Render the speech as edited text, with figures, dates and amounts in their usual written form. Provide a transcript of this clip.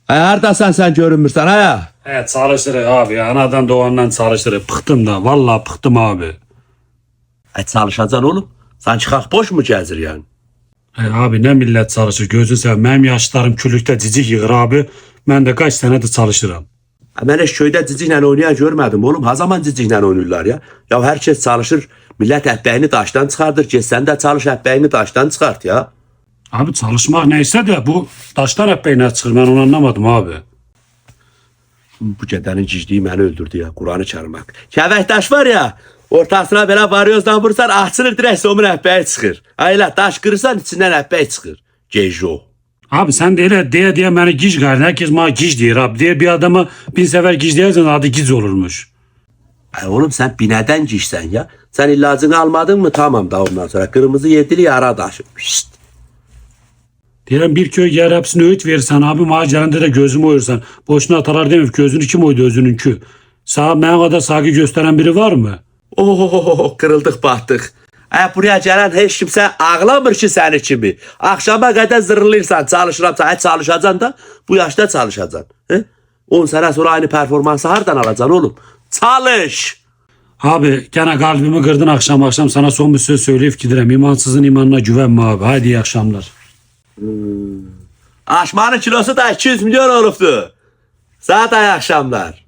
Hardasan sen görünmürsən aya? Evet çalışırıq abi ya. Anadan doğandan çalışırıq. Bıktım da. Vallahi bıktım abi. Çalışacaksın oğlum. Sanki kalk boş mu gəzir yani? Abi ne millet çalışır gözün seveyim. Benim yaşlarım küllükte cicik yığır abi. Ben de kaç senedir çalışırım. Ben heç köydə ciciklə oynayan görmədim oğlum. Ha zaman ciciklə oynayırlar ya? Ya herkes çalışır. Millet ətbəyini daşdan çıxardır. Sen de çalış ətbəyini daşdan çıxart ya. Abi çalışmak neyse de bu taştan hep beyine çıkır. Ben onu anlamadım abi. Bu gədənin gicliyi məni öldürdü ya. Kur'an'ı çarmak. Kəvəkdaş var ya. Ortasına belə varyozdan vursan açılır direkt somun ətbəyi çıxır. Ayla daş kırırsan içinden ətbəyi çıxır. Gejo. Abi sen de öyle diye beni gic gayrı. Herkes bana gic diyor abi. Diye bir adama bin sefer gic diyersen adı gic olurmuş. Oğlum sen binədən gişsən ya. Sen ilacını almadın mı? Tamam da ondan sonra. Kırmızı yedili yara daşı. Şşt. Diyelim bir köy yer hepsini öğüt verirsen abi macerinde de gözümü oyursan. Boşuna atalar demeyip gözünü kim oydu özününkü. Sağ bana kadar saygı gösteren biri var mı? Kırıldık battık. Buraya gələn heç kimsə ağlamır ki səni kimi. Akşama qədər zırılırsan, çalışıram. Çalışacaksın da bu yaşta çalışacaksın. 10 sene sonra aynı performansı hardan alacaksın oğlum? Çalış. Abi gene kalbimi kırdın akşam sana son bir söz söyleyip giderim. İmansızın imanına güvenme abi. Haydi iyi akşamlar. Aşmanın kilosu da 200 milyon olubdu. Sana da iyi akşamlar.